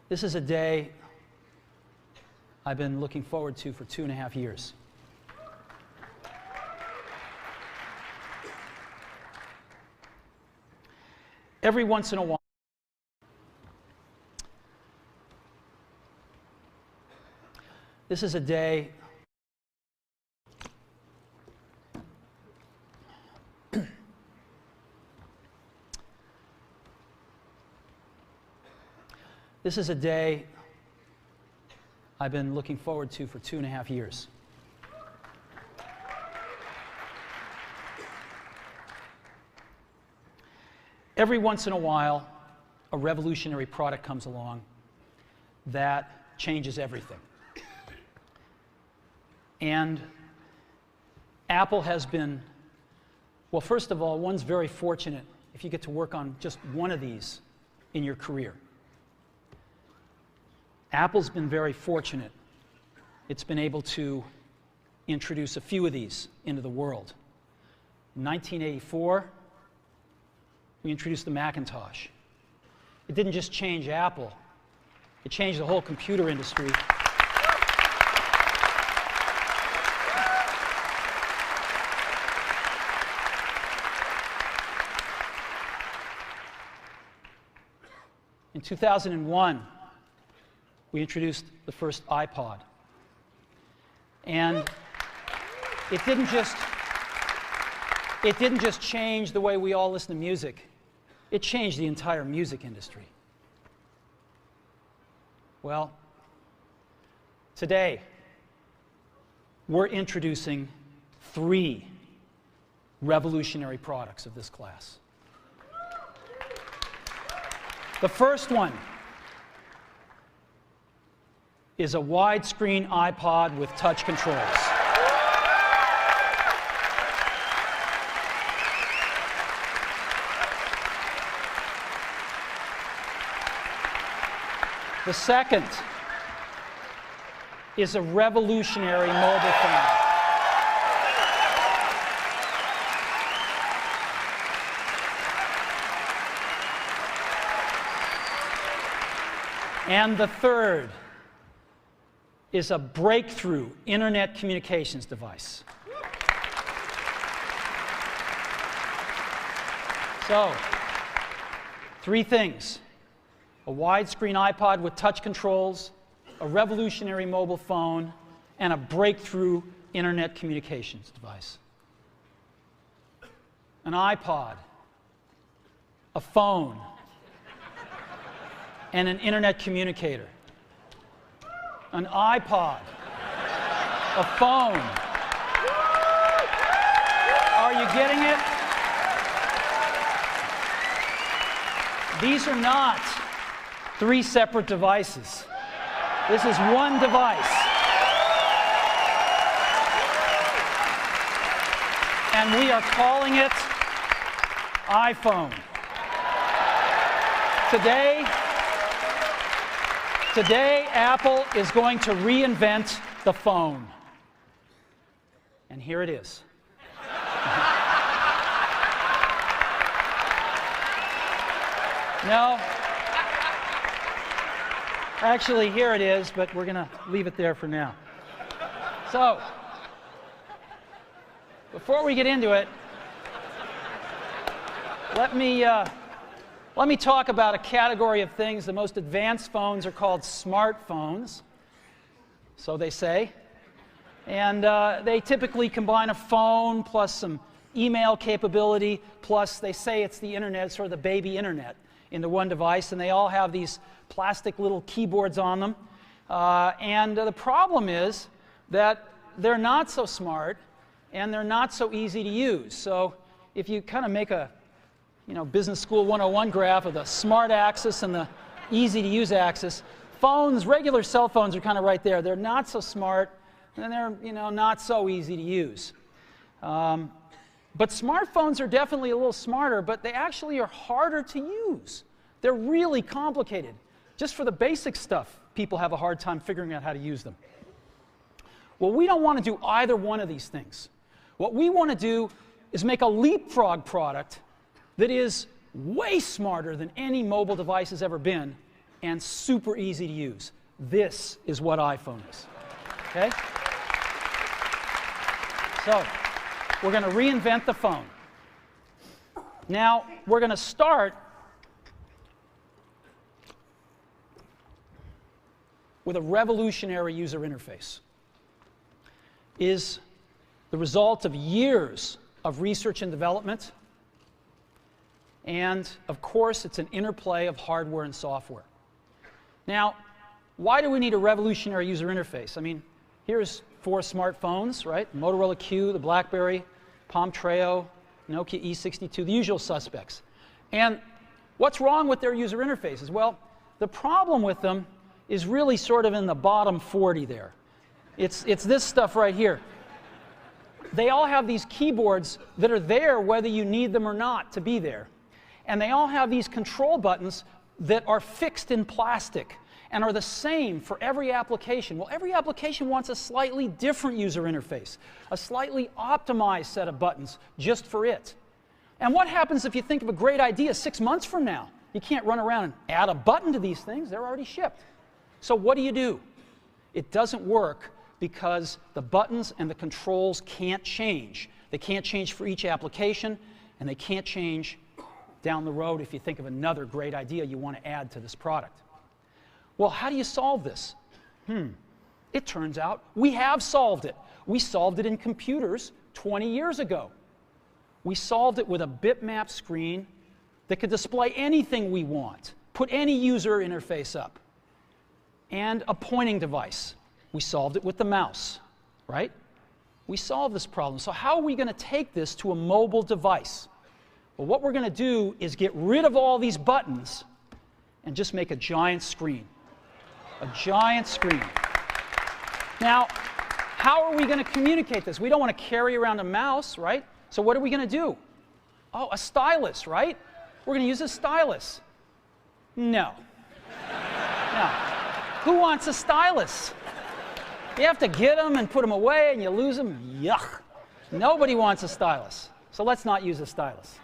This is a day I've been looking forward to for 2.5 years. Every once in a while, this is a day This is a day I've been looking forward to for 2.5 years. Every once in a while, a revolutionary product comes along that changes everything. And Apple has been, well, first of all, one's very fortunate if you get to work on just one of these in your career. Apple's been very fortunate. It's been able to introduce a few of these into the world. In 1984, we introduced the Macintosh. It didn't just change Apple, it changed the whole computer industry. In 2001, we introduced the first iPod. And it didn't just change the way we all listen to music. It changed the entire music industry. Well, today, we're introducing 3 revolutionary products of this class. The first one is a widescreen iPod with touch controls. The second is a revolutionary mobile phone. And the third is a breakthrough internet communications device. So, 3 things: a widescreen iPod with touch controls, a revolutionary mobile phone, and a breakthrough internet communications device. An iPod, a phone, and an internet communicator. An iPod, a phone. Are you getting it? These are not 3 separate devices. This is one device. And we are calling it iPhone. Today, Apple is going to reinvent the phone. And here it is. No. Actually, here it is, but we're going to leave it there for now. So, before we get into it, let me talk about a category of things. The most advanced phones are called smartphones, so they say. And they typically combine a phone plus some email capability, plus they say it's the internet, sort of the baby internet, into one device. And they all have these plastic little keyboards on them. And the problem is that they're not so smart and they're not so easy to use. So if you kind of make a Business School 101 graph of the smart axis and the easy to use axis, phones, regular cell phones are kind of right there. They're not so smart and they're not so easy to use. But smartphones are definitely a little smarter, but they actually are harder to use. They're really complicated. Just for the basic stuff, people have a hard time figuring out how to use them. Well, we don't want to do either one of these things. What we want to do is make a leapfrog product that is way smarter than any mobile device has ever been, and super easy to use. This is what iPhone is. Okay? So, we're going to reinvent the phone. Now, we're going to start with a revolutionary user interface. Is the result of years of research and development, and of course it's an interplay of hardware and software. Now, why do we need a revolutionary user interface? I mean, here's 4 smartphones, right? Motorola Q, the BlackBerry, Palm Treo, Nokia E62, the usual suspects. And what's wrong with their user interfaces? Well, the problem with them is really sort of in the bottom 40 there. It's this stuff right here. They all have these keyboards that are there whether you need them or not to be there. And they all have these control buttons that are fixed in plastic and are the same for every application. Well, every application wants a slightly different user interface, a slightly optimized set of buttons just for it. And what happens if you think of a great idea 6 months from now? You can't run around and add a button to these things. They're already shipped. So what do? It doesn't work because the buttons and the controls can't change. They can't change for each application, and they can't change down the road if you think of another great idea you want to add to this product. Well, how do you solve this? It turns out we have solved it. We solved it in computers 20 years ago. We solved it with a bitmap screen that could display anything we want, put any user interface up, and a pointing device. We solved it with the mouse, right? We solved this problem. So how are we going to take this to a mobile device? Well, what we're going to do is get rid of all these buttons and just make a giant screen. A giant screen. Now, how are we going to communicate this? We don't want to carry around a mouse, right? So what are we going to do? Oh, a stylus, right? We're going to use a stylus. No. No. Who wants a stylus? You have to get them and put them away and you lose them. Yuck. Nobody wants a stylus. So let's not use a stylus.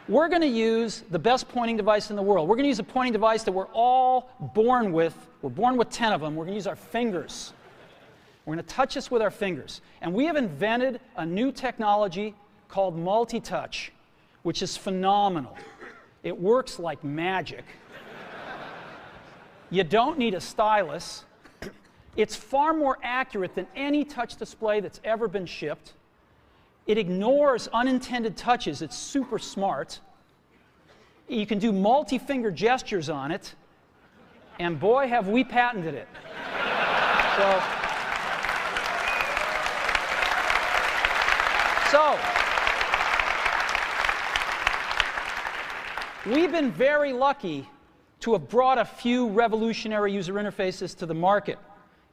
We're going to use the best pointing device in the world. We're going to use a pointing device that we're all born with. We're born with 10 of them. We're going to use our fingers. We're going to touch this with our fingers. And we have invented a new technology called multi-touch, which is phenomenal. It works like magic. You don't need a stylus. It's far more accurate than any touch display that's ever been shipped. It ignores unintended touches. It's super smart. You can do multi-finger gestures on it. And boy, have we patented it. So, we've been very lucky to have brought a few revolutionary user interfaces to the market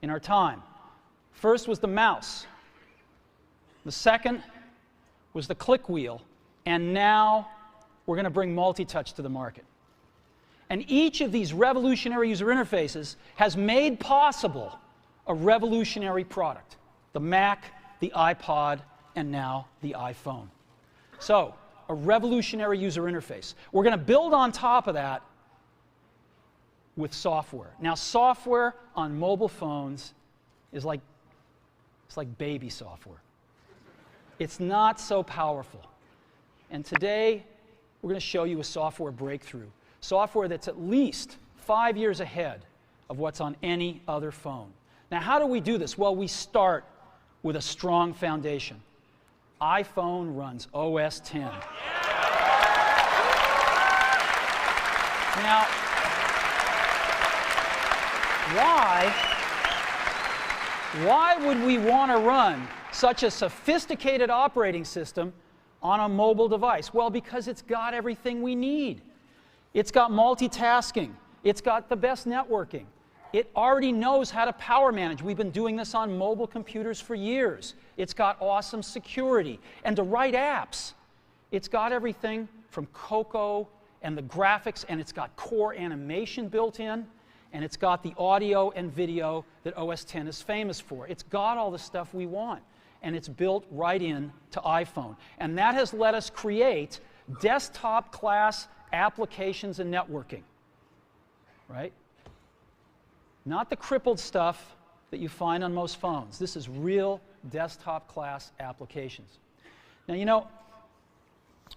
in our time. First was the mouse. The second was the click wheel. And now we're going to bring multi-touch to the market. And each of these revolutionary user interfaces has made possible a revolutionary product. The Mac, the iPod, and now the iPhone. So, a revolutionary user interface. We're going to build on top of that with software. Now, software on mobile phones is like baby software. It's not so powerful. And today, we're going to show you a software breakthrough. Software that's at least 5 years ahead of what's on any other phone. Now, how do we do this? Well, we start with a strong foundation. iPhone runs OS 10. Now, why would we want to run such a sophisticated operating system on a mobile device? Well, because it's got everything we need. It's got multitasking. It's got the best networking. It already knows how to power manage. We've been doing this on mobile computers for years. It's got awesome security. And to write apps, it's got everything from Cocoa and the graphics, and it's got core animation built in, and it's got the audio and video that OS X is famous for. It's got all the stuff we want, and it's built right in to iPhone. And that has let us create desktop-class applications and networking. right? Not the crippled stuff that you find on most phones. This is real desktop class applications. Now, you know,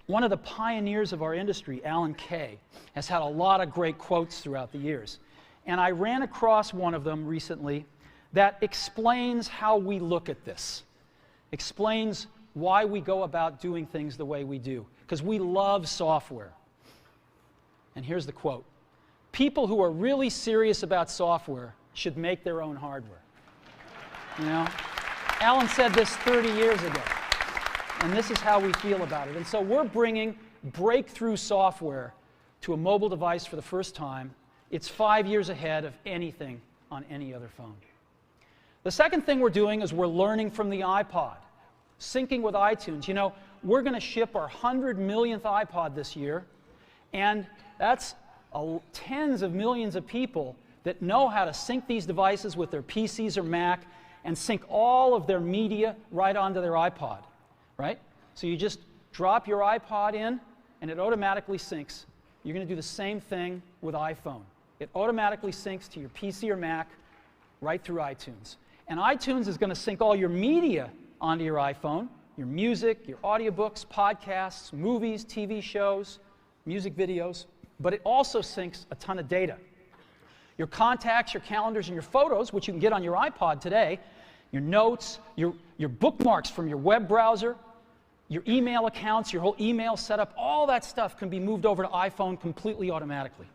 one of the pioneers of our industry, Alan Kay, has had a lot of great quotes throughout the years. And I ran across one of them recently that explains how we look at this, explains why we go about doing things the way we do, because we love software. And here's the quote: "People who are really serious about software should make their own hardware." You know, Alan said this 30 years ago, and this is how we feel about it. And so we're bringing breakthrough software to a mobile device for the first time. It's 5 years ahead of anything on any other phone. The second thing we're doing is we're learning from the iPod, syncing with iTunes. You know, we're going to ship our 100 millionth iPod this year, and that's tens of millions of people that know how to sync these devices with their PCs or Mac and sync all of their media right onto their iPod, right? So you just drop your iPod in, and it automatically syncs. You're going to do the same thing with iPhone. It automatically syncs to your PC or Mac right through iTunes. And iTunes is going to sync all your media onto your iPhone, your music, your audiobooks, podcasts, movies, TV shows, music videos, but it also syncs a ton of data. Your contacts, your calendars, and your photos, which you can get on your iPod today, your notes, your bookmarks from your web browser, your email accounts, your whole email setup, all that stuff can be moved over to iPhone completely automatically.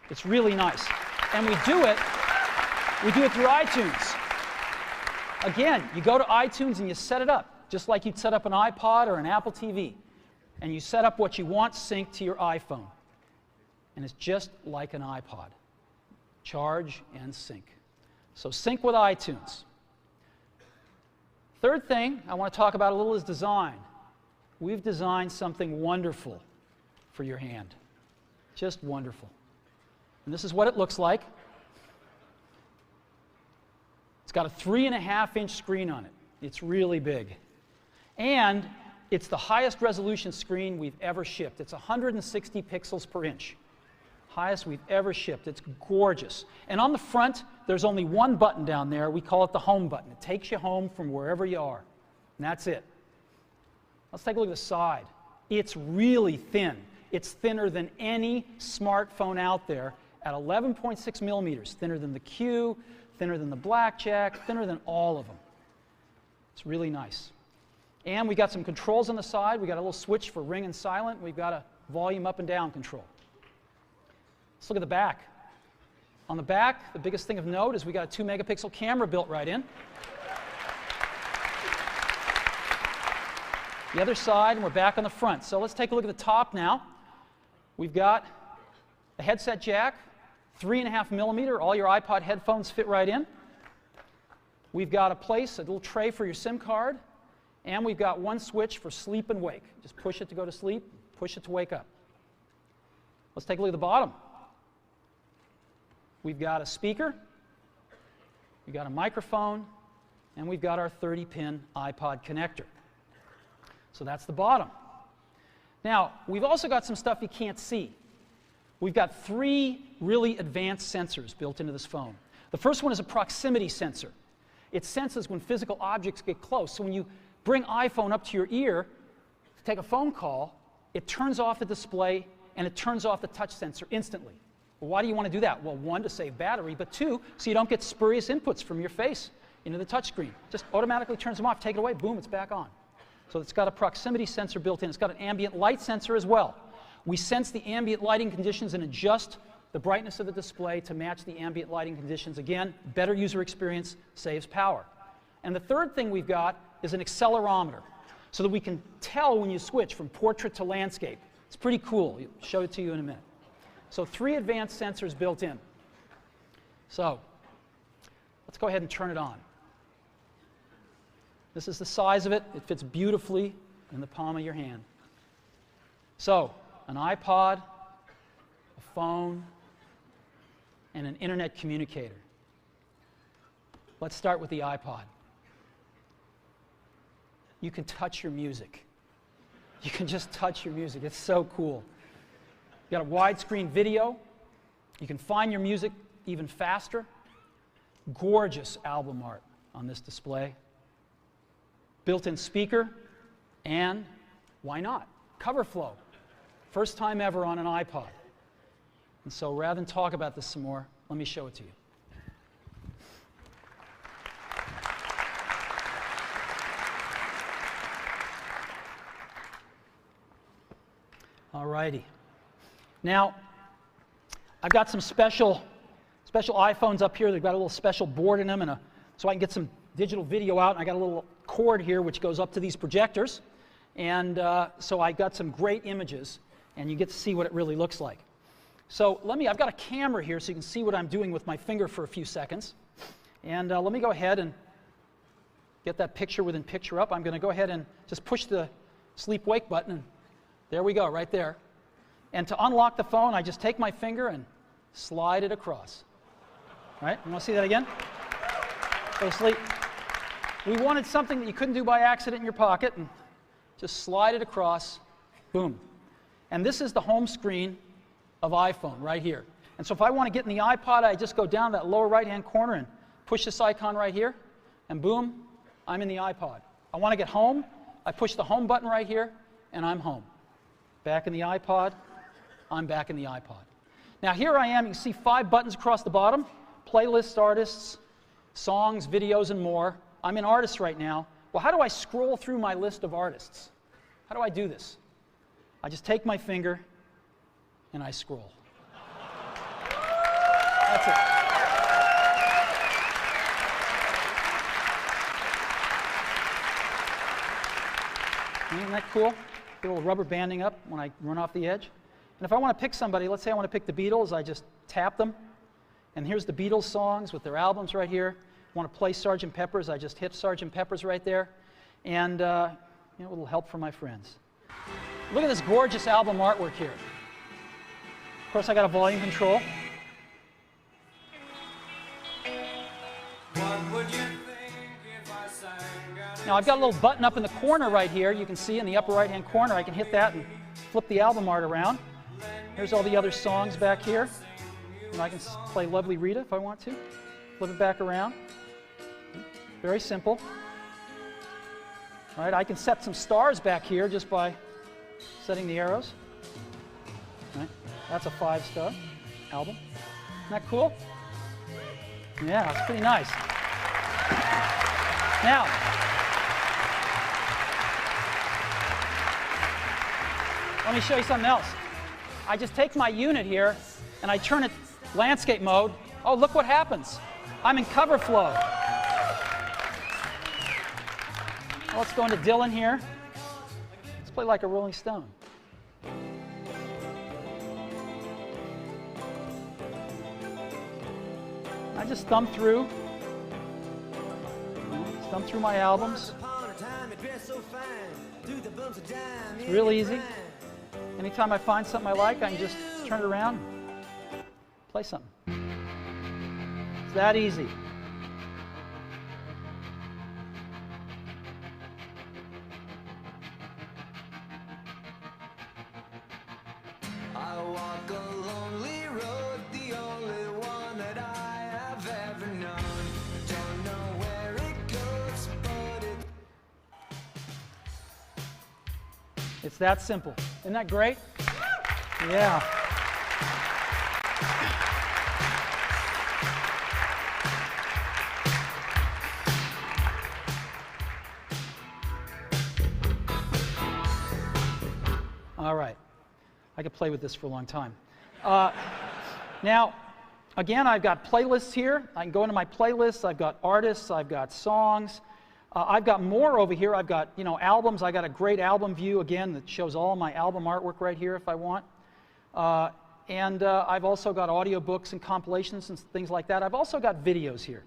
It's really nice. And we do it through iTunes. Again, you go to iTunes and you set it up, just like you'd set up an iPod or an Apple TV. And you set up what you want synced to your iPhone. And it's just like an iPod. Charge and sync. So sync with iTunes. Third thing I want to talk about a little is design. We've designed something wonderful for your hand. Just wonderful. And this is what it looks like. It's got a 3.5-inch screen on it. It's really big. And it's the highest resolution screen we've ever shipped. It's 160 pixels per inch. Highest we've ever shipped. It's gorgeous. And on the front, there's only one button down there. We call it the home button. It takes you home from wherever you are. And that's it. Let's take a look at the side. It's really thin. It's thinner than any smartphone out there at 11.6 millimeters. Thinner than the Q, thinner than the Blackjack, thinner than all of them. It's really nice. And we got some controls on the side. We got a little switch for ring and silent. We've got a volume up and down control. Let's look at the back. On the back, the biggest thing of note is we got a 2-megapixel camera built right in. The other side, and we're back on the front. So let's take a look at the top now. We've got a headset jack, 3.5 millimeter. All your iPod headphones fit right in. We've got a little tray for your SIM card. And we've got one switch for sleep and wake. Just push it to go to sleep, push it to wake up. Let's take a look at the bottom. We've got a speaker, we've got a microphone, and we've got our 30-pin iPod connector. So that's the bottom. Now, we've also got some stuff you can't see. We've got 3 really advanced sensors built into this phone. The first one is a proximity sensor. It senses when physical objects get close. So when you bring iPhone up to your ear to take a phone call, it turns off the display and it turns off the touch sensor instantly. Well, why do you want to do that? Well, 1, to save battery, but 2, so you don't get spurious inputs from your face into the touch screen. Just automatically turns them off, take it away, boom, it's back on. So it's got a proximity sensor built in. It's got an ambient light sensor as well. We sense the ambient lighting conditions and adjust the brightness of the display to match the ambient lighting conditions. Again, better user experience, saves power. And the third thing we've got is an accelerometer, so that we can tell when you switch from portrait to landscape. It's pretty cool. I'll show it to you in a minute. So 3 advanced sensors built in. So let's go ahead and turn it on. This is the size of it. It fits beautifully in the palm of your hand. So an iPod, a phone, and an internet communicator. Let's start with the iPod. You can touch your music. You can just touch your music. It's so cool. You got a widescreen video, You can find your music even faster. Gorgeous album art on this display. Built-in speaker, and why not? Cover flow. First time ever on an iPod. And so rather than talk about this some more, let me show it to you. All righty. Now, I've got some special iPhones up here. They've got a little special board in them, and so I can get some digital video out. And I got a little cord here which goes up to these projectors, and so I got some great images, and you get to see what it really looks like. So I've got a camera here so you can see what I'm doing with my finger for a few seconds. And let me go ahead and get that picture within picture up. I'm going to go ahead and just push the sleep-wake button, and there we go, right there. And to unlock the phone, I just take my finger and slide it across. Right? You want to see that again? Go to sleep. We wanted something that you couldn't do by accident in your pocket, and just slide it across, boom. And this is the home screen of iPhone right here. And so if I want to get in the iPod, I just go down that lower right-hand corner and push this icon right here, and boom, I'm in the iPod. I want to get home, I push the home button right here, and I'm home. Back in the iPod, I'm back in the iPod. Now here I am, you can see 5 buttons across the bottom, playlists, artists, songs, videos, and more. I'm in artists right now. Well, how do I scroll through my list of artists? How do I do this? I just take my finger and I scroll. That's it. Isn't that cool? Get a little rubber banding up when I run off the edge. And if I want to pick somebody, let's say I want to pick the Beatles, I just tap them. And here's the Beatles songs with their albums right here. Want to play Sgt. Pepper's, I just hit Sgt. Pepper's right there. And a little help from my friends. Look at this gorgeous album artwork here. Of course, I got a volume control. Now, I've got a little button up in the corner right here. You can see in the upper right-hand corner, I can hit that and flip the album art around. Here's all the other songs back here. And I can play Lovely Rita if I want to. Flip it back around. Very simple. All right, I can set some stars back here just by setting the arrows. All right, that's a 5-star album. Isn't that cool? Yeah, it's pretty nice. Now, let me show you something else. I just take my unit here and I turn it landscape mode. Oh, look what happens. I'm in cover flow. Well, let's go into Dylan here. Let's play Like a Rolling Stone. I just thumb through my albums. It's real easy. Anytime I find something I like, I can just turn it around, play something. It's that easy. I walk a lonely road, the only one that I have ever known. Don't know where it goes, but It's that simple. Isn't that great? Yeah. All right. I could play with this for a long time. Now, again, I've got playlists here. I can go into my playlists. I've got artists. I've got songs. I've got more over here. I've got, albums. I got a great album view, again, that shows all my album artwork right here if I want. And I've also got audiobooks and compilations and things like that. I've also got videos here.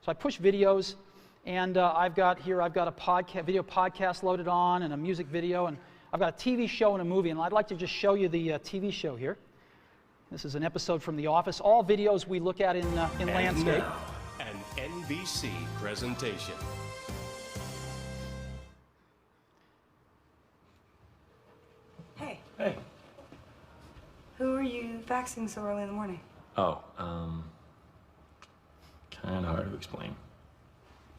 So I push videos, and I've got a video podcast loaded on and a music video, and I've got a TV show and a movie, and I'd like to just show you the TV show here. This is an episode from The Office. All videos we look at in landscape. Now, an NBC presentation. Hey, Hey, who are you faxing so early in the morning? Oh, kind of hard to explain.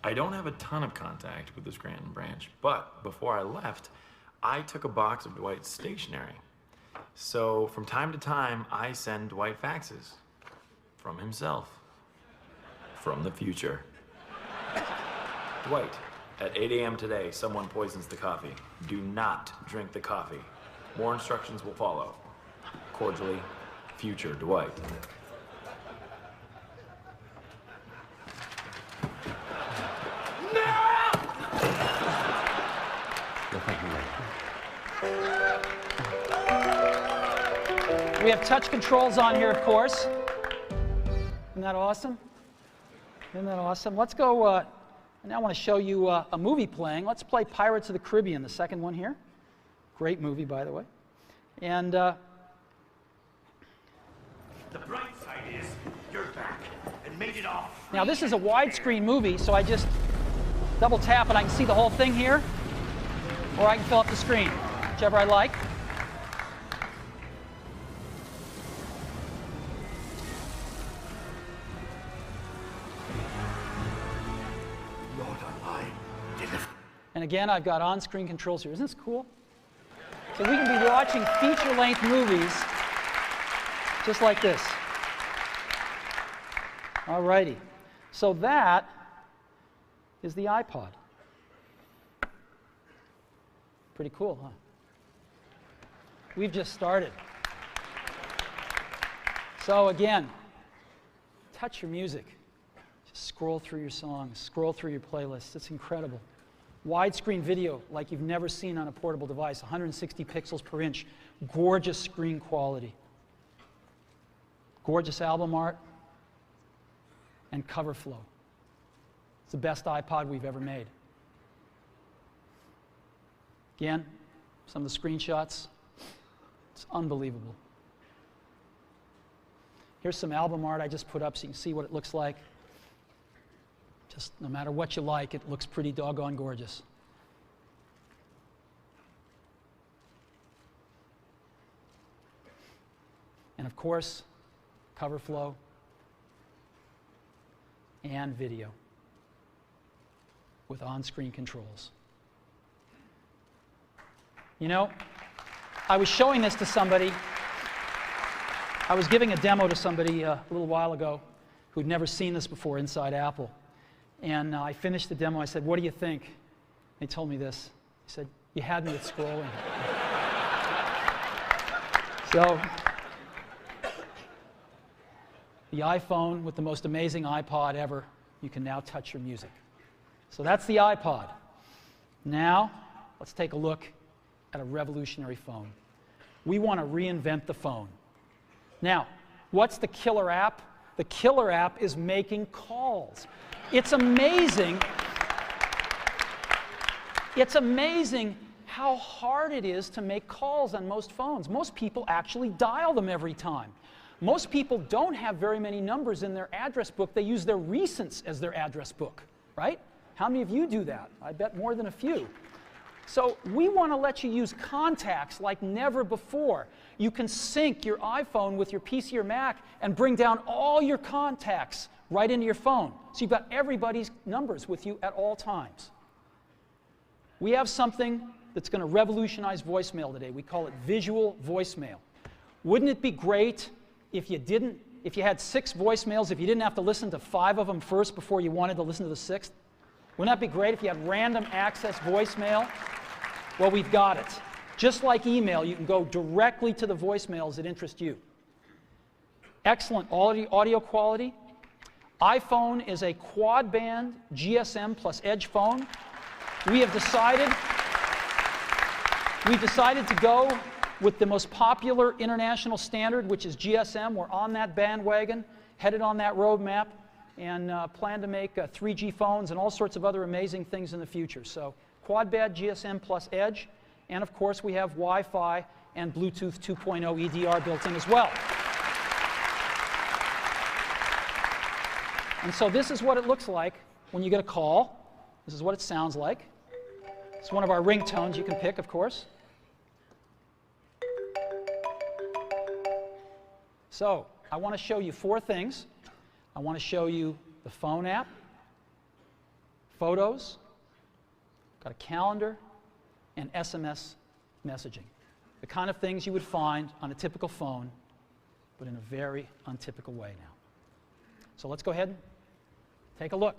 I don't have a ton of contact with the Scranton branch, but before I left, I took a box of Dwight's stationery. So from time to time, I send Dwight faxes. From himself. From the future. Dwight, at 8 a.m. today, someone poisons the coffee. Do not drink the coffee. More instructions will follow. Cordially, future Dwight. We have touch controls on here, of course. Isn't that awesome? Isn't that awesome? Let's go, now I want to show you a movie playing. Let's play Pirates of the Caribbean, the second one here. Great movie, by the way. And the bright side is you're back and made it off. now this is a widescreen movie, so I just double tap and I can see the whole thing here, or I can fill up the screen, whichever I like. And again, I've got on-screen controls here. Isn't this cool? So we can be watching feature-length movies just like this. All righty. So that is the iPod. Pretty cool, huh? We've just started. So again, touch your music. Just scroll through your songs, scroll through your playlists. It's incredible. Widescreen video like you've never seen on a portable device, 160 pixels per inch, gorgeous screen quality, gorgeous album art, and cover flow. It's the best iPod we've ever made. Again, some of the screenshots, it's unbelievable. Here's some album art I just put up so you can see what it looks like. Just no matter what you like, it looks pretty doggone gorgeous. And of course, cover flow and video with on-screen controls. You know, I was showing this to somebody. I was giving a demo to somebody a little while ago who'd never seen this before inside Apple. And I finished the demo. I said, "What do you think?" They told me this. He said, "You had me at scrolling." So, the iPhone with the most amazing iPod ever, you can now touch your music. So that's the iPod. Now, let's take a look at a revolutionary phone. We want to reinvent the phone. Now, what's the killer app? The killer app is making calls. It's amazing. It's amazing how hard it is to make calls on most phones. Most people actually dial them every time. Most people don't have very many numbers in their address book. They use their recents as their address book, right? How many of you do that? I bet more than a few. So we want to let you use contacts like never before. You can sync your iPhone with your PC or Mac and bring down all your contacts right into your phone. So you've got everybody's numbers with you at all times. We have something that's going to revolutionize voicemail today. We call it visual voicemail. Wouldn't it be great if you had 6 voicemails, if you didn't have to listen to 5 of them first before you wanted to listen to the 6th? Wouldn't that be great if you had random access voicemail? Well, we've got it. Just like email, you can go directly to the voicemails that interest you. Excellent audio quality. iPhone is a quad-band GSM plus Edge phone. We've decided to go with the most popular international standard, which is GSM. We're on that bandwagon, headed on that roadmap, and plan to make 3G phones and all sorts of other amazing things in the future. So quad-band GSM plus Edge, and of course we have Wi-Fi and Bluetooth 2.0 EDR built in as well. And so this is what it looks like when you get a call. This is what it sounds like. It's one of our ringtones you can pick, of course. So I want to show you 4 things. I want to show you the phone app, photos, got a calendar, and SMS messaging. The kind of things you would find on a typical phone, but in a very untypical way now. So let's go ahead and take a look.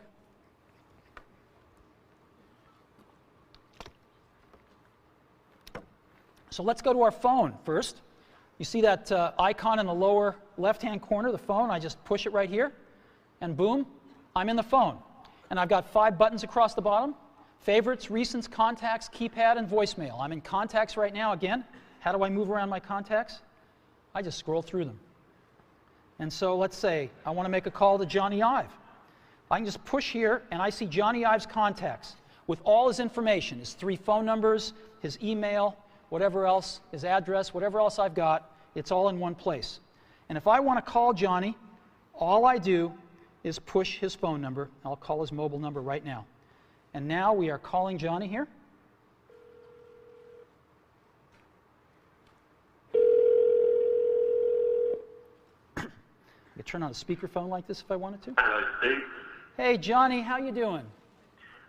So let's go to our phone first. You see that icon in the lower left-hand corner, the phone? I just push it right here, and boom, I'm in the phone. And I've got 5 buttons across the bottom: favorites, recents, contacts, keypad, and voicemail. I'm in contacts right now again. How do I move around my contacts? I just scroll through them. And so let's say I want to make a call to Johnny Ive. I can just push here, and I see Johnny Ive's contacts with all his information, his 3 phone numbers, his email, whatever else, his address, whatever else I've got, it's all in one place. And if I want to call Johnny, all I do is push his phone number. I'll call his mobile number right now. And now we are calling Johnny here. I could turn on a speakerphone like this if I wanted to. Hello, Steve. Hey, Johnny, how you doing?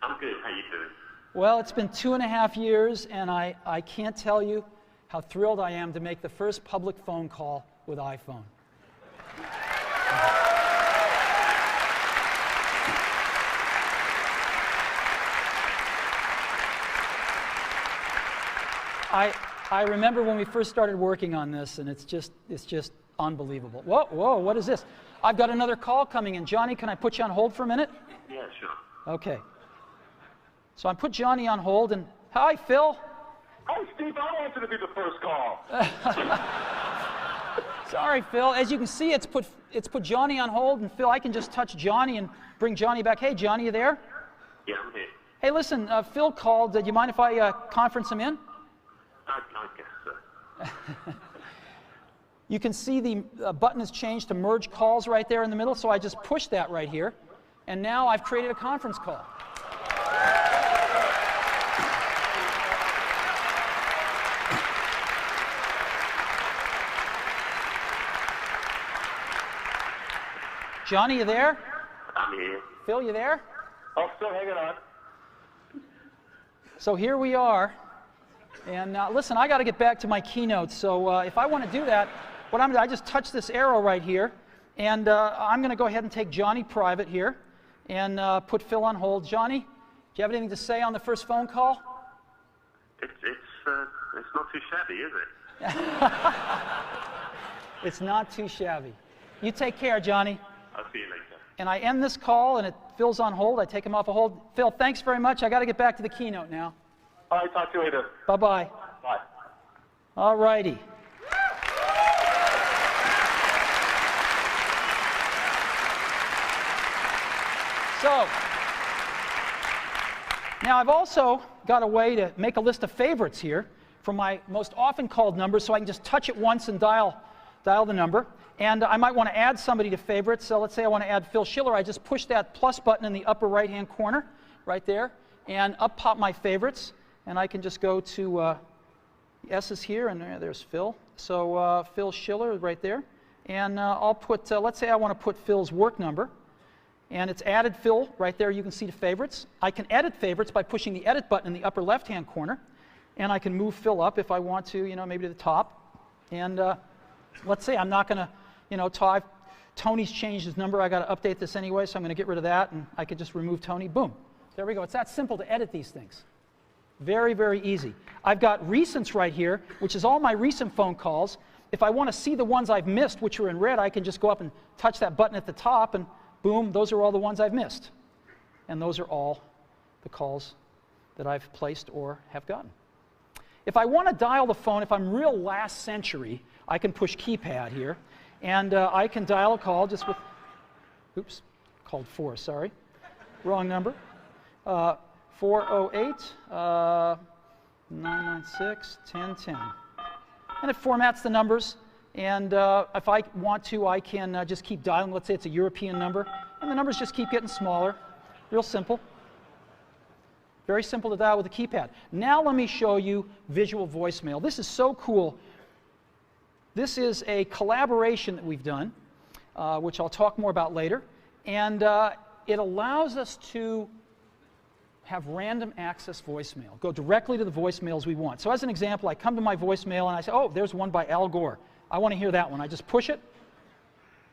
I'm good. How you doing? Well, it's been 2.5 years, and I can't tell you how thrilled I am to make the first public phone call with iPhone. I remember when we first started working on this, and it's just unbelievable. Whoa, whoa, what is this? I've got another call coming in. Johnny, can I put you on hold for a minute? Yeah, sure. Okay. So I put Johnny on hold, and hi, Phil. Oh, Steve, I wanted to be the first call. Sorry, Phil. As you can see, it's put Johnny on hold, and Phil, I can just touch Johnny and bring Johnny back. Hey, Johnny, you there? Yeah, I'm here. Hey, listen, Phil called. Do you mind if I conference him in? I guess so. You can see the button has changed to merge calls right there in the middle, so I just pushed that right here, and now I've created a conference call. Johnny, you there? I'm here. Phil, you there? I'm still hanging on. So here we are. And listen, I got to get back to my keynote. So if I want to do that, what I'm going to do, I just touch this arrow right here. And I'm going to go ahead and take Johnny private here and put Phil on hold. Johnny, do you have anything to say on the first phone call? It's not too shabby, is it? It's not too shabby. You take care, Johnny. I'll see you later. And I end this call, and Phil's on hold. I take him off a hold. Phil, thanks very much. I got to get back to the keynote now. All right, talk to you later. Bye-bye. Bye. All righty. So, now I've also got a way to make a list of favorites here for my most often called numbers, so I can just touch it once and dial the number. And I might want to add somebody to favorites. So let's say I want to add Phil Schiller. I just push that plus button in the upper right-hand corner right there, and up pop my favorites. And I can just go to the S's here, and there's Phil. So Phil Schiller right there. And I'll put, let's say I want to put Phil's work number. And it's added Phil right there. You can see the favorites. I can edit favorites by pushing the edit button in the upper left-hand corner. And I can move Phil up if I want to, maybe to the top. And let's say I'm not going to, Tony's changed his number. I got to update this anyway, so I'm going to get rid of that. And I could just remove Tony. Boom. There we go. It's that simple to edit these things. Very, very easy. I've got recents right here, which is all my recent phone calls. If I want to see the ones I've missed, which are in red, I can just go up and touch that button at the top, and boom, those are all the ones I've missed. And those are all the calls that I've placed or have gotten. If I want to dial the phone, if I'm real last century, I can push keypad here, and I can dial a call just with, oops, called 4, sorry, wrong number. 408-996-1010. And it formats the numbers, and if I want to, I can just keep dialing. Let's say it's a European number, and the numbers just keep getting smaller. Real simple. Very simple to dial with a keypad. Now let me show you visual voicemail. This is so cool. This is a collaboration that we've done which I'll talk more about later. And it allows us to have random access voicemail, go directly to the voicemails we want. So as an example, I come to my voicemail and I say, oh, there's one by Al Gore. I want to hear that one. I just push it.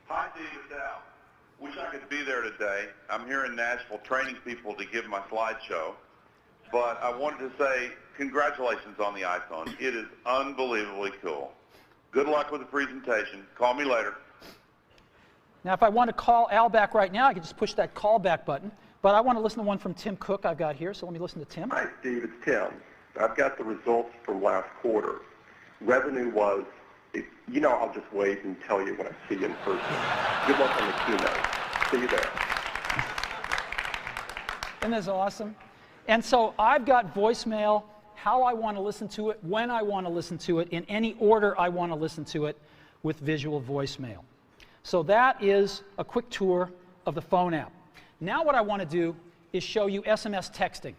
Hi, Steve, it's Al. Wish I could be there today. I'm here in Nashville training people to give my slideshow. But I wanted to say congratulations on the iPhone. It is unbelievably cool. Good luck with the presentation. Call me later. Now, if I want to call Al back right now, I can just push that call back button. But I want to listen to one from Tim Cook I've got here, so let me listen to Tim. Hi, Steve. It's Tim. I've got the results from last quarter. Revenue was, I'll just wait and tell you when I see you in person. Good luck on the keynote. See you there. Isn't this awesome? And so I've got voicemail, how I want to listen to it, when I want to listen to it, in any order I want to listen to it with visual voicemail. So that is a quick tour of the phone app. Now what I want to do is show you SMS texting.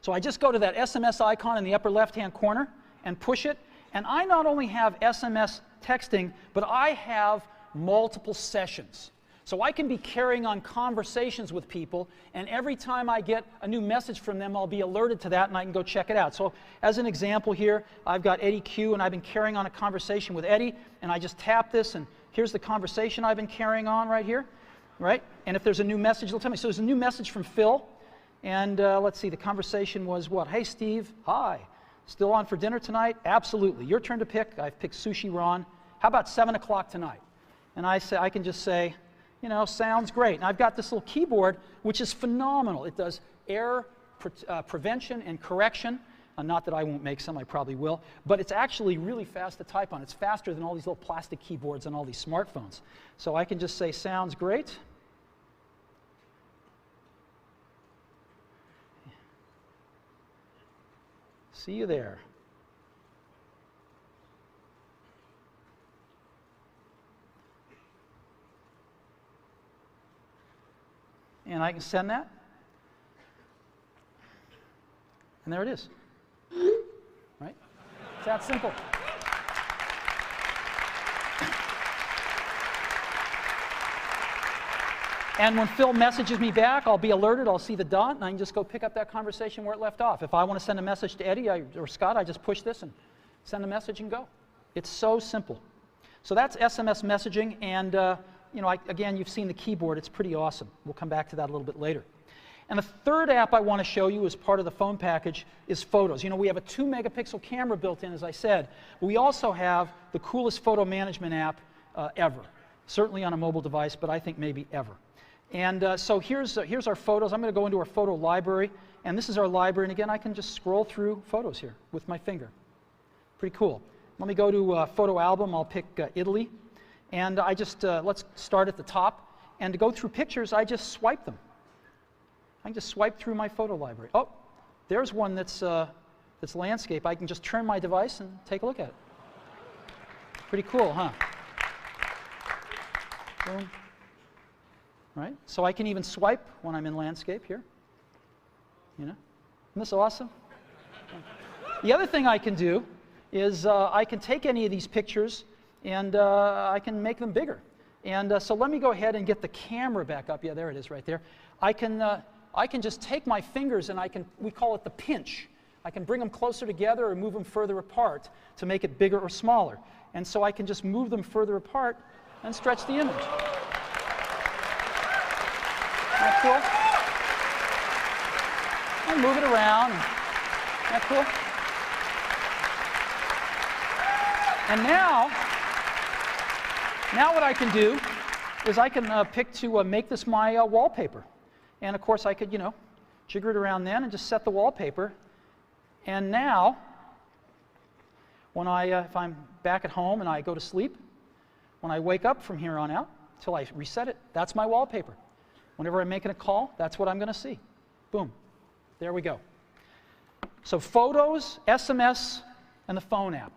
So I just go to that SMS icon in the upper left-hand corner and push it. And I not only have SMS texting, but I have multiple sessions. So I can be carrying on conversations with people, and every time I get a new message from them, I'll be alerted to that, and I can go check it out. So as an example here, I've got Eddie Q, and I've been carrying on a conversation with Eddie, and I just tap this, and here's the conversation I've been carrying on right here, right? And if there's a new message, it'll tell me. So there's a new message from Phil, and let's see, the conversation was what? Hey, Steve, hi. Still on for dinner tonight? Absolutely. Your turn to pick. I've picked Sushi Ron. How about 7 o'clock tonight? And I can just say, sounds great. And I've got this little keyboard, which is phenomenal. It does error prevention and correction. Not that I won't make some, I probably will. But it's actually really fast to type on. It's faster than all these little plastic keyboards on all these smartphones. So I can just say, sounds great. See you there. And I can send that. And there it is. Right? It's that simple. And when Phil messages me back, I'll be alerted, I'll see the dot, and I can just go pick up that conversation where it left off. If I want to send a message to Eddie or Scott, I just push this and send a message and go. It's so simple. So that's SMS messaging, and again, you've seen the keyboard. It's pretty awesome. We'll come back to that a little bit later. And the third app I want to show you as part of the phone package is Photos. We have a 2-megapixel camera built in, as I said. But we also have the coolest photo management app ever. Certainly on a mobile device, but I think maybe ever. And so here's our photos. I'm going to go into our photo library. And this is our library. And again, I can just scroll through photos here with my finger. Pretty cool. Let me go to photo album. I'll pick Italy. And I just, let's start at the top. And to go through pictures, I just swipe them. I can just swipe through my photo library. Oh, there's one that's landscape. I can just turn my device and take a look at it. Pretty cool, huh? Boom. Right? So I can even swipe when I'm in landscape here. Isn't this awesome? The other thing I can do is I can take any of these pictures and I can make them bigger. And so let me go ahead and get the camera back up. Yeah, there it is right there. I can just take my fingers and we call it the pinch. I can bring them closer together or move them further apart to make it bigger or smaller. And so I can just move them further apart and stretch the image. Isn't that cool? And move it around. Isn't that cool? And now what I can do is I can pick to make this my wallpaper. And of course I could, jigger it around then and just set the wallpaper. And now, when if I'm back at home and I go to sleep, when I wake up from here on out, until I reset it, that's my wallpaper. Whenever I'm making a call, that's what I'm going to see. Boom. There we go. So photos, SMS, and the phone app.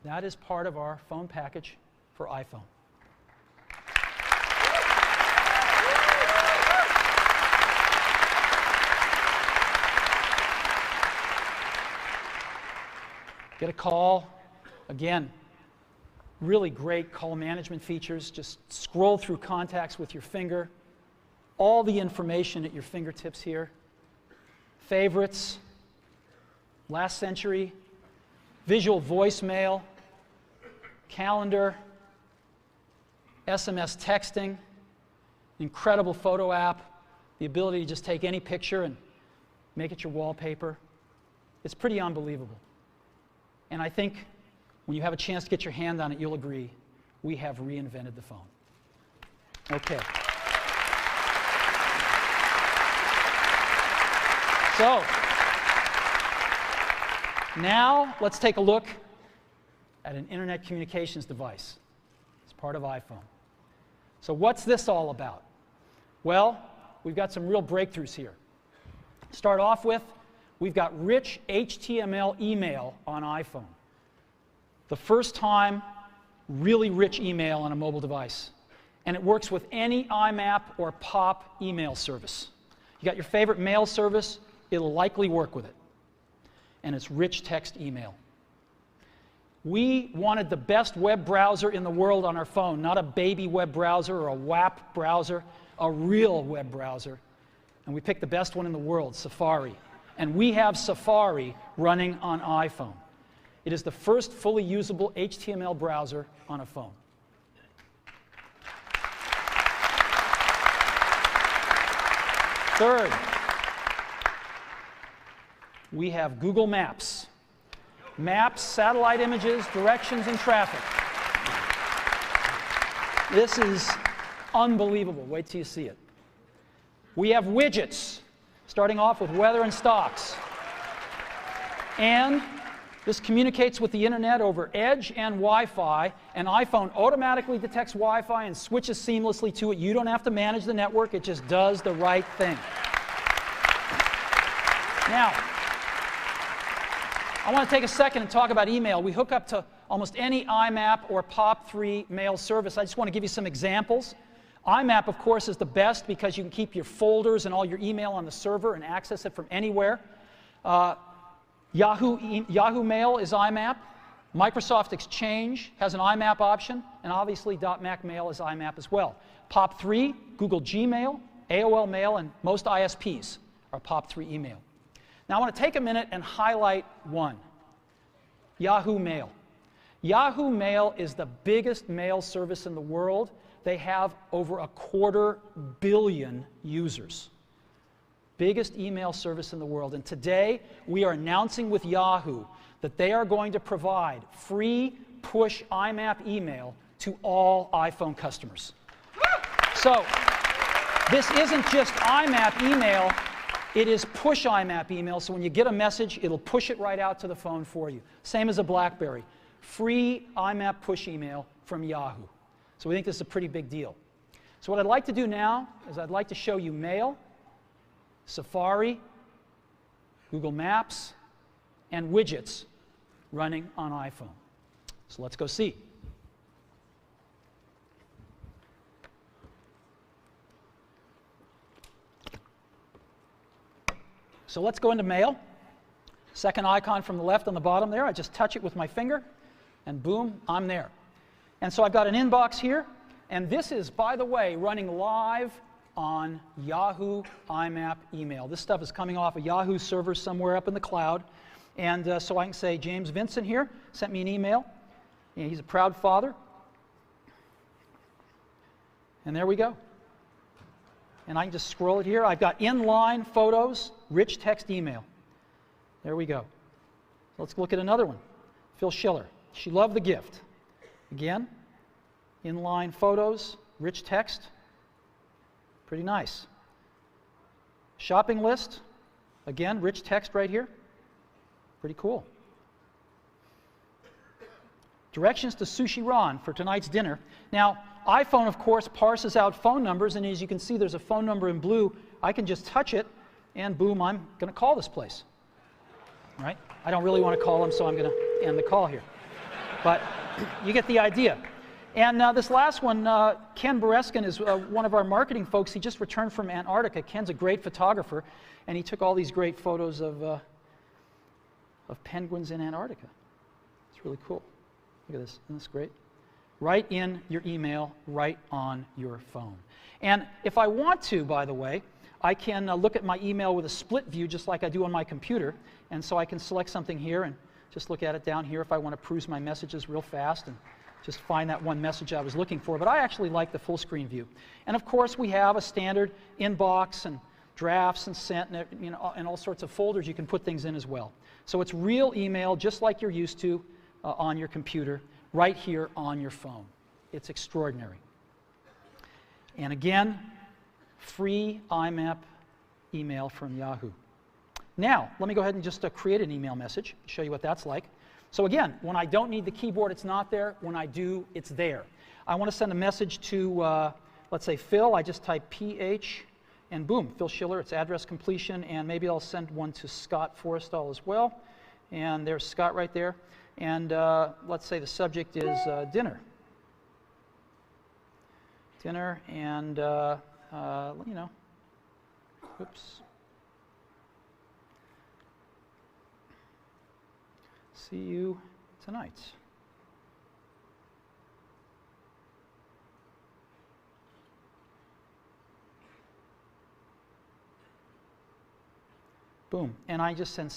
That is part of our phone package for iPhone. Get a call. Again, really great call management features. Just scroll through contacts with your finger. All the information at your fingertips here. Favorites, last century, visual voicemail, calendar, SMS texting, incredible photo app, the ability to just take any picture and make it your wallpaper. It's pretty unbelievable. And I think when you have a chance to get your hand on it, you'll agree, we have reinvented the phone. Okay. So, now let's take a look at an internet communications device. It's part of iPhone. So what's this all about? Well, we've got some real breakthroughs here. Start off with, we've got rich HTML email on iPhone. The first time, really rich email on a mobile device. And it works with any IMAP or POP email service. You got your favorite mail service, it'll likely work with it. And it's rich text email. We wanted the best web browser in the world on our phone, not a baby web browser or a WAP browser, a real web browser. And we picked the best one in the world, Safari. And we have Safari running on iPhone. It is the first fully usable HTML browser on a phone. Third, we have Google Maps. Maps, satellite images, directions, and traffic. This is unbelievable. Wait till you see it. We have widgets, starting off with weather and stocks. And this communicates with the internet over Edge and Wi-Fi, and iPhone automatically detects Wi-Fi and switches seamlessly to it. You don't have to manage the network, it just does the right thing. Now, I want to take a second and talk about email. We hook up to almost any IMAP or POP3 mail service. I just want to give you some examples. IMAP, of course, is the best because you can keep your folders and all your email on the server and access it from anywhere. Yahoo Mail is IMAP. Microsoft Exchange has an IMAP option, and obviously .Mac Mail is IMAP as well. POP3, Google Gmail, AOL Mail, and most ISPs are POP3 email. Now I want to take a minute and highlight one, Yahoo Mail. Yahoo Mail is the biggest mail service in the world. They have over 250 million users. Biggest email service in the world. And today, we are announcing with Yahoo that they are going to provide free push IMAP email to all iPhone customers. So, this isn't just IMAP email, it is push IMAP email. So when you get a message, it'll push it right out to the phone for you. Same as a BlackBerry. Free IMAP push email from Yahoo. So we think this is a pretty big deal. So what I'd like to do now is I'd like to show you Mail, Safari, Google Maps, and widgets running on iPhone. So let's go see. So let's go into Mail. Second icon from the left on the bottom there. I just touch it with my finger, and boom, I'm there. And so I've got an inbox here, and this is, by the way, running live on Yahoo IMAP email. This stuff is coming off a Yahoo server somewhere up in the cloud. And so I can say, James Vincent here sent me an email. And he's a proud father. And there we go. And I can just scroll it here. I've got inline photos, rich text email. There we go. Let's look at another one. Phil Schiller. She loved the gift. Again, inline photos, rich text. Pretty nice. Shopping list. Again, rich text right here. Pretty cool. Directions to Sushi Ron for tonight's dinner. Now, iPhone, of course, parses out phone numbers, and as you can see, there's a phone number in blue. I can just touch it, and boom, I'm going to call this place. Right? I don't really want to call them, so I'm going to end the call here. But you get the idea. And this last one, Ken Bereskin is one of our marketing folks. He just returned from Antarctica. Ken's a great photographer, and he took all these great photos of penguins in Antarctica. It's really cool. Look at this. Isn't this great? right in your email, right on your phone. And if I want to, by the way, I can look at my email with a split view just like I do on my computer. And so I can select something here and just look at it down here if I want to peruse my messages real fast and just find that one message I was looking for. But I actually like the full screen view. And of course, we have a standard inbox and drafts and sent and, and all sorts of folders you can put things in as well. So it's real email just like you're used to on your computer, right here on your phone. It's extraordinary. And again, free IMAP email from Yahoo. Now, let me go ahead and just create an email message, show you what that's like. So again, when I don't need the keyboard, it's not there. When I do, it's there. I want to send a message to, let's say, Phil. I just type PH, and boom, Phil Schiller, it's address completion, and maybe I'll send one to Scott Forrestal as well. And there's Scott right there. And let's say the subject is dinner. Dinner, and, oops. See you tonight. Boom. And I just send,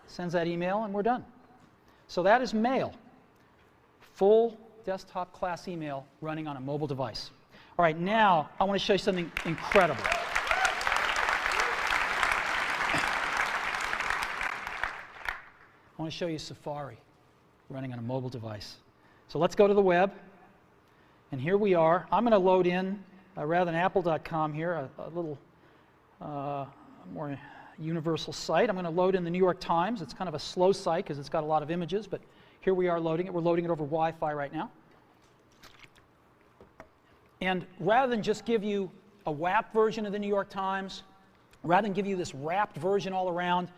sends that email, and we're done. So that is mail. Full desktop class email running on a mobile device. All right, now I want to show you something incredible. I want to show you Safari running on a mobile device. So let's go to the web. And here we are. I'm going to load in, rather than apple.com here, a little more universal site. I'm going to load in the New York Times. It's kind of a slow site because it's got a lot of images, but here we are loading it. We're loading it over Wi-Fi right now. And rather than just give you a WAP version of the New York Times, rather than give you this wrapped version all around,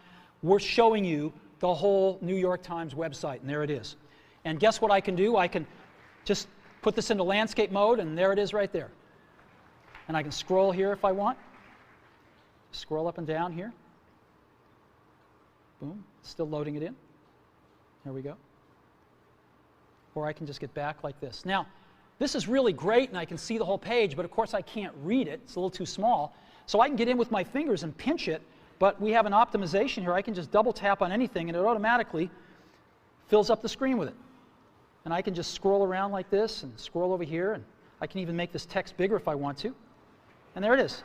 we're showing you the whole New York Times website, and there it is. And guess what I can do? I can just put this into landscape mode, and there it is right there. And I can scroll here if I want. Scroll up and down here. Boom, still loading it in. There we go. Or I can just get back like this. Now, this is really great, and I can see the whole page, but of course I can't read it. It's a little too small. So I can get in with my fingers and pinch it, but we have an optimization here. I can just double tap on anything, and it automatically fills up the screen with it. And I can just scroll around like this and scroll over here, and I can even make this text bigger if I want to. And there it is.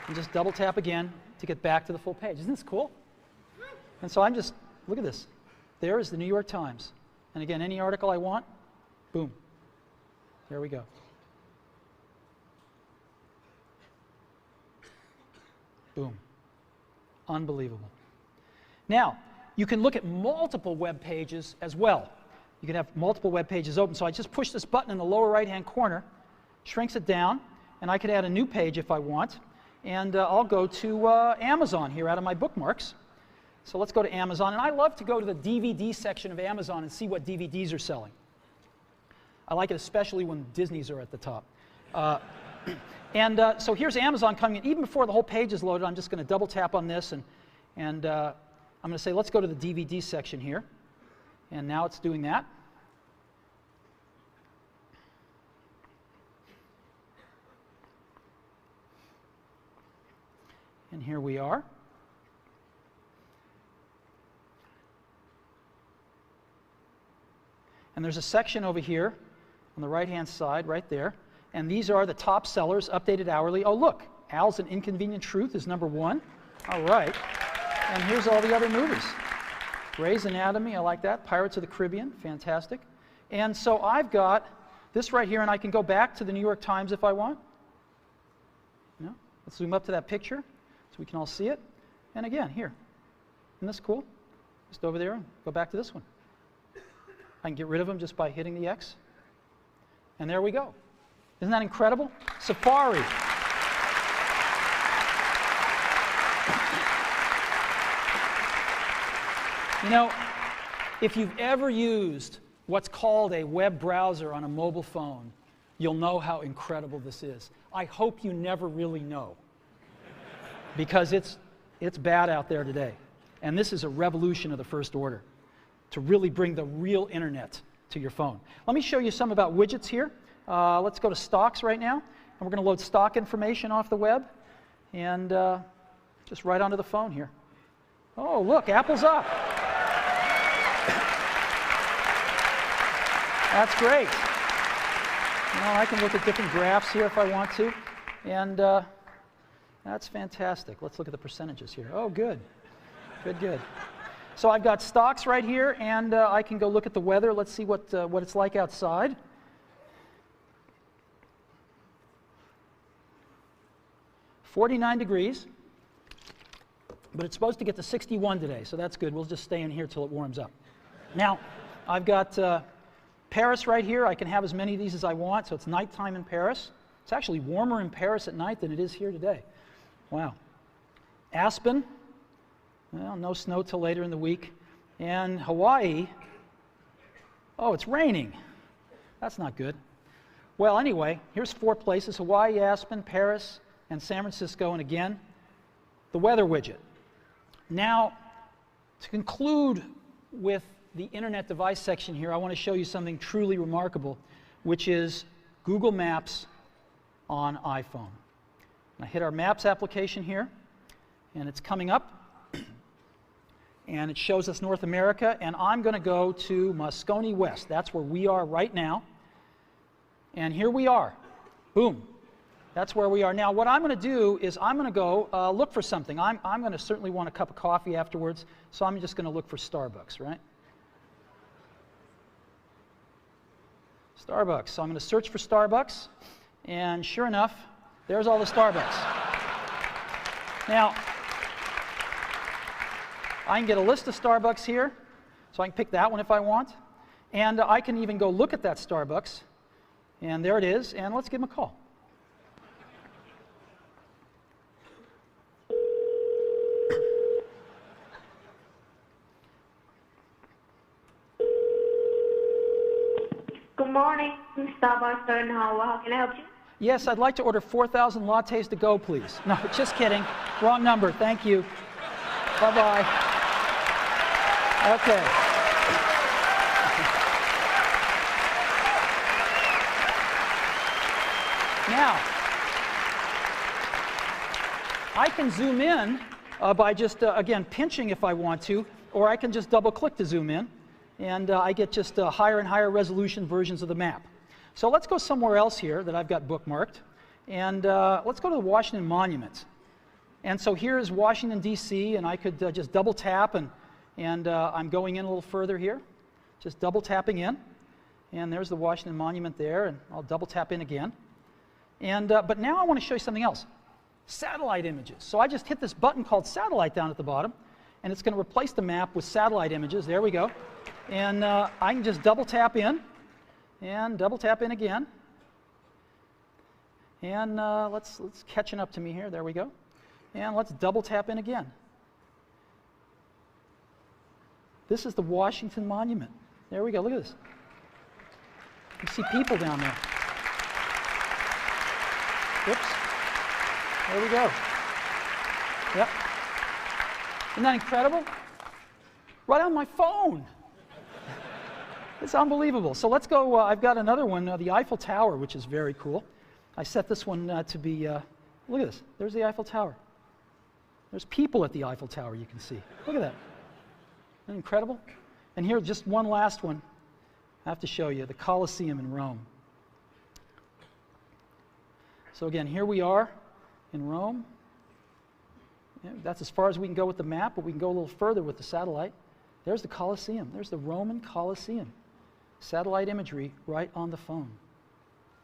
And just double tap again to get back to the full page. Isn't this cool? And so I'm just, look at this. There is the New York Times. And again, any article I want, boom. There we go. Boom. Unbelievable. Now, you can look at multiple web pages as well. You can have multiple web pages open. So I just push this button in the lower right-hand corner, shrinks it down, and I could add a new page if I want. And I'll go to Amazon here out of my bookmarks. So let's go to Amazon. And I love to go to the DVD section of Amazon and see what DVDs are selling. I like it especially when Disney's are at the top. So here's Amazon coming in. Even before the whole page is loaded, I'm just going to double tap on this. And I'm going to say, let's go to the DVD section here. And now it's doing that. And here we are. And there's a section over here on the right-hand side, right there. And these are the top sellers, updated hourly. Oh, look, Al's An Inconvenient Truth is #1. All right. And here's all the other movies. Grey's Anatomy, I like that. Pirates of the Caribbean, fantastic. And so I've got this right here, and I can go back to the New York Times if I want. You know, let's zoom up to that picture so we can all see it. And again, here. Isn't this cool? Just over there and go back to this one. I can get rid of them just by hitting the X. And there we go. Isn't that incredible? Safari. You know, if you've ever used what's called a web browser on a mobile phone, you'll know how incredible this is. I hope you never really know. because it's bad out there today. And this is a revolution of the first order to really bring the real internet to your phone. Let me show you some about widgets here. Let's go to stocks right now, and we're going to load stock information off the web and just right onto the phone here. Oh, look, Apple's up. That's great. You know, I can look at different graphs here if I want to, and that's fantastic. Let's look at the percentages here. Oh, good. Good, good. So I've got stocks right here, and I can go look at the weather. Let's see what it's like outside. "49 degrees, but it's supposed to get to 61 today, so that's good. We'll just stay in here till it warms up. Now, I've got Paris right here. I can have as many of these as I want, so it's nighttime in Paris. It's actually warmer in Paris at night than it is here today. Wow. Aspen, well, no snow till later in the week. And Hawaii, oh, it's raining. That's not good. Well, anyway, here's 4 places: Hawaii, Aspen, Paris, and San Francisco. And again, the weather widget. Now, to conclude with the internet device section here, I want to show you something truly remarkable, which is Google Maps on iPhone. And I hit our Maps application here, and it's coming up, and it shows us North America, and I'm going to go to Moscone West. That's where we are right now. And here we are. Boom. That's where we are. Now, what I'm going to do is I'm going to go look for something. I'm going to certainly want a cup of coffee afterwards, so I'm just going to look for Starbucks, right? Starbucks. So I'm going to search for Starbucks, and sure enough, there's all the Starbucks. Now, I can get a list of Starbucks here, so I can pick that one if I want, and I can even go look at that Starbucks, and there it is, and let's give them a call. Good morning, Starbucks in Howard. How can I help you? Yes, I'd like to order 4,000 lattes to go, please. No, just kidding. Wrong number. Thank you. Bye-bye. Okay. Now, I can zoom in by just, again, pinching if I want to, or I can just double-click to zoom in, and I get just higher and higher resolution versions of the map. So let's go somewhere else here that I've got bookmarked, and let's go to the Washington Monument. And so here is Washington, D.C., and I could just double tap, and I'm going in a little further here, just double tapping in, and there's the Washington Monument there, and I'll double tap in again. And but now I want to show you something else, satellite images. So I just hit this button called satellite down at the bottom, and it's going to replace the map with satellite images. There we go. And I can just double tap in, and double tap in again. And let's catching up to me here. There we go. And let's double tap in again. This is the Washington Monument. There we go. Look at this. You see people down there. Whoops. There we go. Yep. Isn't that incredible? Right on my phone. It's unbelievable. So let's go. I've got another one, the Eiffel Tower, which is very cool. I set this one to be, look at this. There's the Eiffel Tower. There's people at the Eiffel Tower, you can see. Look at that. Isn't that incredible? And here, just one last one. I have to show you, the Colosseum in Rome. So again, here we are in Rome. Yeah, that's as far as we can go with the map, but we can go a little further with the satellite. There's the Colosseum. There's the Roman Colosseum. Satellite imagery right on the phone.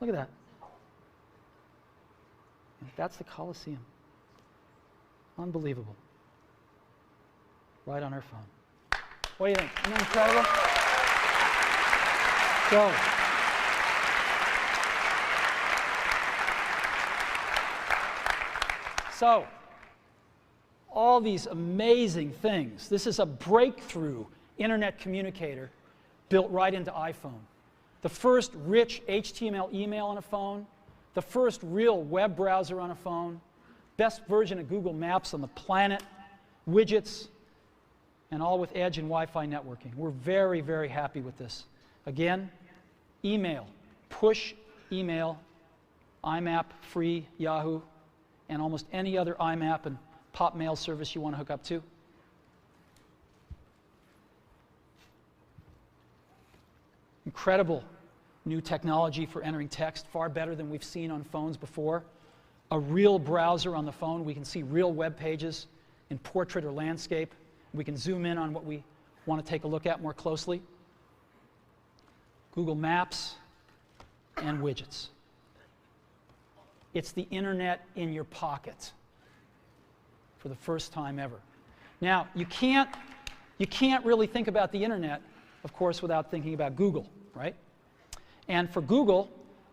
Look at that. That's the Colosseum. Unbelievable. Right on our phone. What do you think? Isn't that incredible? So, all these amazing things. This is a breakthrough internet communicator built right into iPhone. The first rich HTML email on a phone, the first real web browser on a phone, best version of Google Maps on the planet, widgets, and all with Edge and Wi-Fi networking. We're very, very happy with this. Again, email, push email, IMAP, free, Yahoo, and almost any other IMAP and pop mail service you want to hook up to. Incredible new technology for entering text, far better than we've seen on phones before. A real browser on the phone. We can see real web pages in portrait or landscape. We can zoom in on what we want to take a look at more closely. Google Maps and widgets. It's the internet in your pocket for the first time ever. Now, you can't really think about the internet, of course, without thinking about Google, right? And for Google,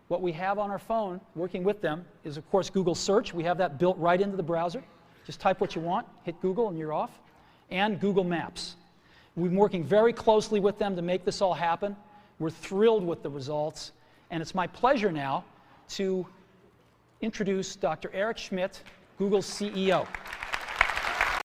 what we have on our phone, working with them, is, of course, Google Search. We have that built right into the browser. Just type what you want, hit Google, and you're off. And Google Maps. We've been working very closely with them to make this all happen. We're thrilled with the results. And it's my pleasure now to introduce Dr. Eric Schmidt, Google's CEO.